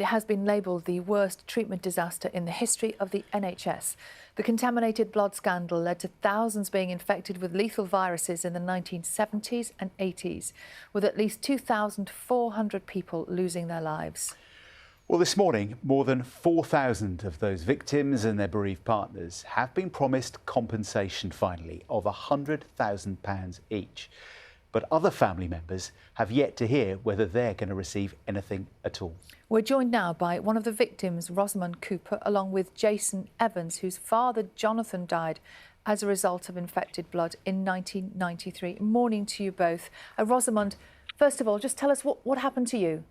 It has been labelled the worst treatment disaster in the history of the NHS. The contaminated blood scandal led to thousands being infected with lethal viruses in the 1970s and 80s, with at least 2,400 people losing their lives. Well, this morning, more than 4,000 of those victims and their bereaved partners have been promised compensation finally of £100,000 each. But other family members have yet to hear whether they're going to receive anything at all. We're joined now by one of the victims, Rosamond Cooper, along with Jason Evans, whose father, Jonathan, died as a result of infected blood in 1993. Morning to you both. Rosamond, first of all, just tell us what happened to you.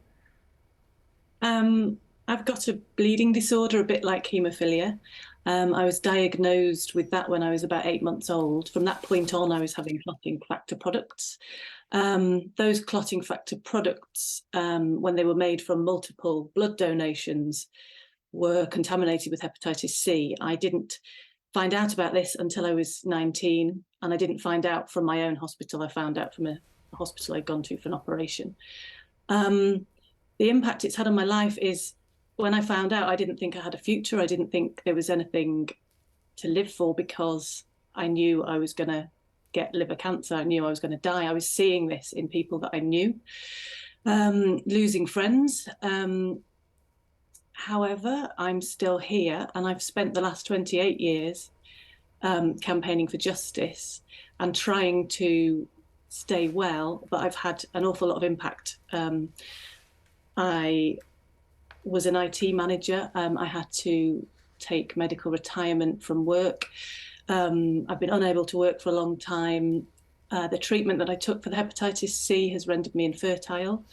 I've got a bleeding disorder, a bit like haemophilia. I was diagnosed with that when I was about 8 months old. From that point on, I was having clotting factor products. Those clotting factor products, when they were made from multiple blood donations, were contaminated with hepatitis C. I didn't find out about this until I was 19, and I didn't find out from my own hospital. I found out from a hospital I'd gone to for an operation. The impact it's had on my life is, when I found out, I didn't think I had a future. I didn't think there was anything to live for, because I knew I was going to get liver cancer. I knew I was going to die. I was seeing this in people that I knew, losing friends. However, I'm still here, and I've spent the last 28 years campaigning for justice and trying to stay well, but I've had an awful lot of impact. I was an IT manager. I had to take medical retirement from work. I've been unable to work for a long time. The treatment that I took for the hepatitis C has rendered me infertile.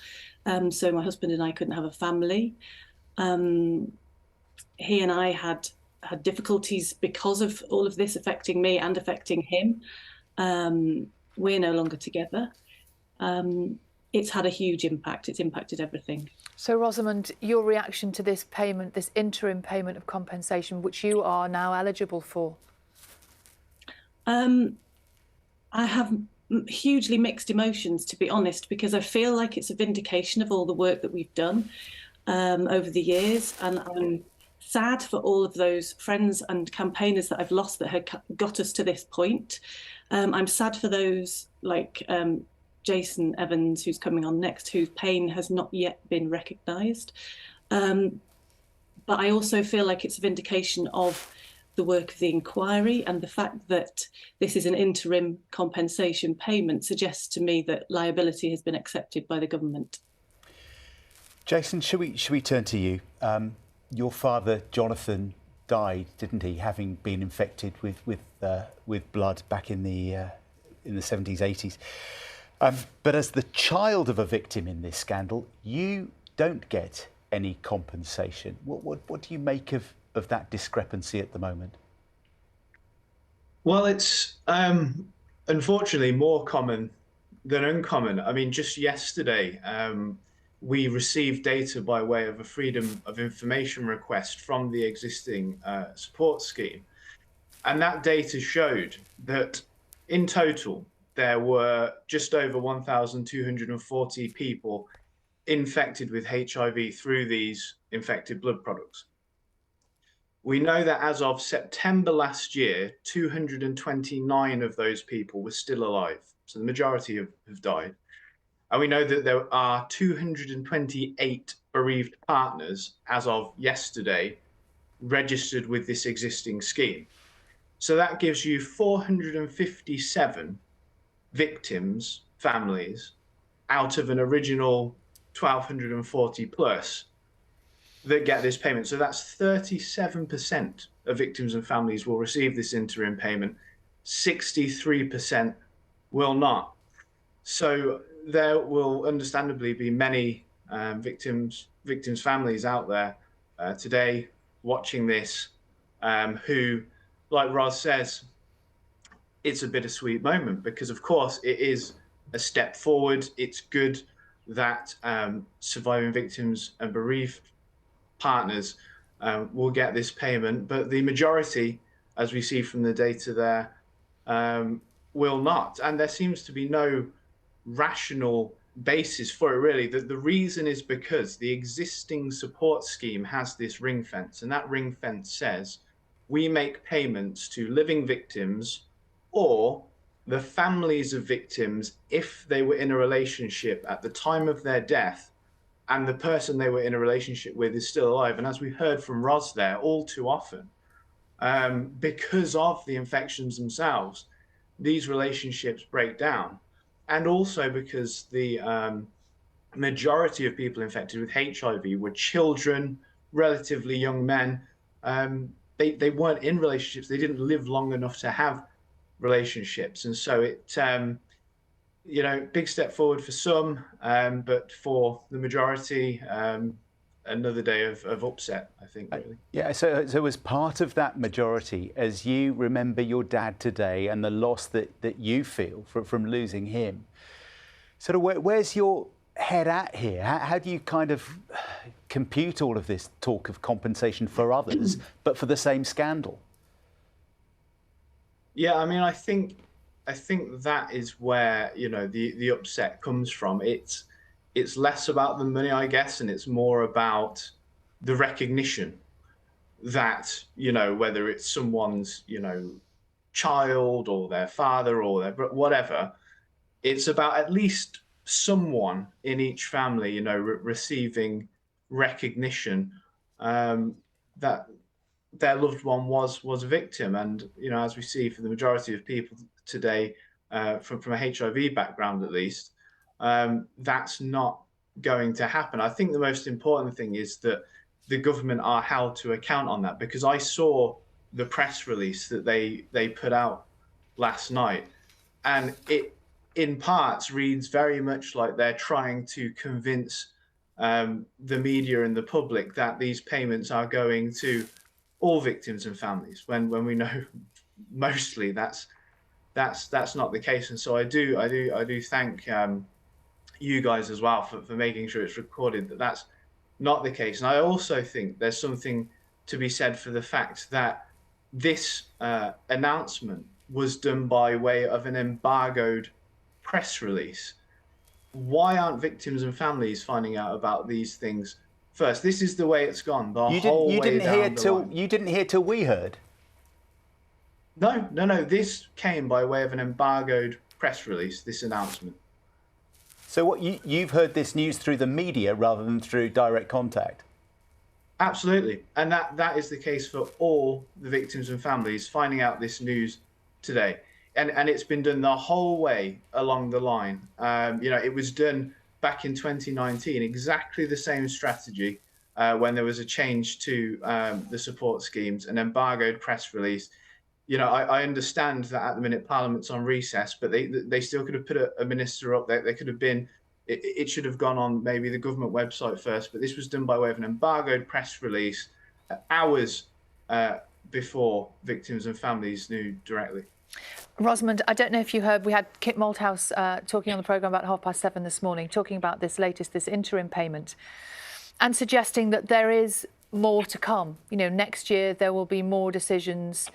So my husband and I couldn't have a family. He and I had difficulties because of all of this affecting me and affecting him. We're no longer together. It's had a huge impact. It's impacted everything. So, Rosamond, your reaction to this payment, this interim payment of compensation, which you are now eligible for? I have hugely mixed emotions, to be honest, because I feel like it's a vindication of all the work that we've done over the years. And I'm sad for all of those friends and campaigners that I've lost that had got us to this point. I'm sad for those like Jason Evans, who's coming on next, whose pain has not yet been recognised. But I also feel like it's a vindication of the work of the inquiry, and the fact that this is an interim compensation payment suggests to me that liability has been accepted by the government. Jason, should we turn to you? Your father, Jonathan, died, didn't he, having been infected with blood back in the 70s, 80s. But as the child of a victim in this scandal, you don't get any compensation. What do you make of that discrepancy at the moment? Well, it's unfortunately more common than uncommon. I mean, just yesterday, we received data by way of a Freedom of Information request from the existing support scheme. And that data showed that in total, there were just over 1,240 people infected with HIV through these infected blood products. We know that as of September last year, 229 of those people were still alive. So the majority have died. And we know that there are 228 bereaved partners as of yesterday registered with this existing scheme. So that gives you 457 victims, families, out of an original 1,240 plus that get this payment. So that's 37% of victims and families will receive this interim payment. 63% will not. So there will understandably be many victims' families out there today watching this who, like Roz says, it's a bittersweet moment, because of course it is a step forward. It's good that surviving victims and bereaved partners will get this payment, but the majority, as we see from the data there, will not. And there seems to be no rational basis for it, really. The reason is because the existing support scheme has this ring fence, and that ring fence says we make payments to living victims or the families of victims if they were in a relationship at the time of their death and the person they were in a relationship with is still alive. And as we heard from Ros there, all too often, because of the infections themselves, these relationships break down. And also because the majority of people infected with HIV were children, relatively young men. They weren't in relationships. They didn't live long enough to have relationships. And so it, big step forward for some, but for the majority, another day of upset, I think, really. Yeah, so as part of that majority, as you remember your dad today and the loss that you feel from losing him, sort of where's your head at here? How do you kind of compute all of this talk of compensation for others, but for the same scandal? Yeah, I mean, I think that is where, the upset comes from. It's less about the money, I guess, and it's more about the recognition that, whether it's someone's, child or their father or their whatever, it's about at least someone in each family, receiving recognition that their loved one was a victim. And, as we see for the majority of people today, from a HIV background at least, that's not going to happen. I think the most important thing is that the government are held to account on that, because I saw the press release that they put out last night, and it in parts reads very much like they're trying to convince the media and the public that these payments are going to all victims and families, when we know mostly that's not the case. And so I do thank you guys as well for making sure it's recorded that that's not the case. And I also think there's something to be said for the fact that this announcement was done by way of an embargoed press release. Why aren't victims and families finding out about these things first? This is the way it's gone. You didn't hear till we heard. No. This came by way of an embargoed press release, this announcement. So what, you've heard this news through the media rather than through direct contact? Absolutely. And that is the case for all the victims and families finding out this news today. And it's been done the whole way along the line. It was done back in 2019, exactly the same strategy when there was a change to the support schemes, an embargoed press release. I understand that at the minute Parliament's on recess, but they still could have put a minister up there. They could have been, it should have gone on maybe the government website first, but this was done by way of an embargoed press release hours before victims and families knew directly. Rosamond, I don't know if you heard, we had Kit Malthouse talking on the programme about 7:30 this morning, talking about this interim payment and suggesting that there is more to come. Next year there will be more decisions.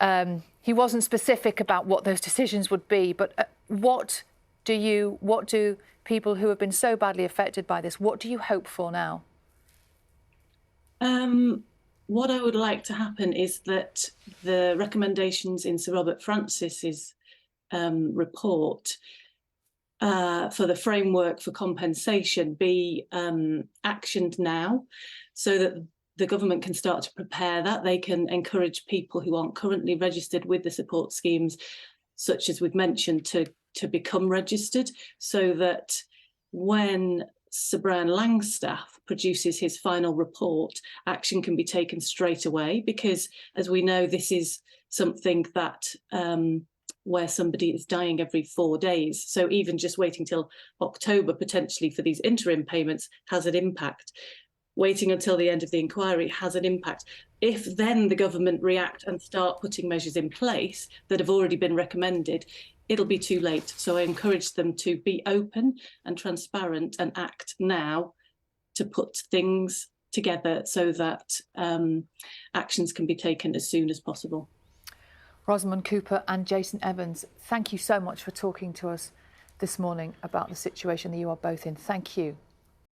He wasn't specific about what those decisions would be, but what do people who have been so badly affected by this, what do you hope for now? What I would like to happen is that the recommendations in Sir Robert Francis's report for the framework for compensation be actioned now, so that the government can start to prepare that. They can encourage people who aren't currently registered with the support schemes, such as we've mentioned, to become registered, so that when Sir Brian Langstaff produces his final report, action can be taken straight away, because as we know, this is something that where somebody is dying every 4 days. So even just waiting till October potentially for these interim payments has an impact. Waiting until the end of the inquiry has an impact. If then the government react and start putting measures in place that have already been recommended, it'll be too late. So I encourage them to be open and transparent and act now to put things together so that actions can be taken as soon as possible. Rosamond Cooper and Jason Evans, thank you so much for talking to us this morning about the situation that you are both in. Thank you.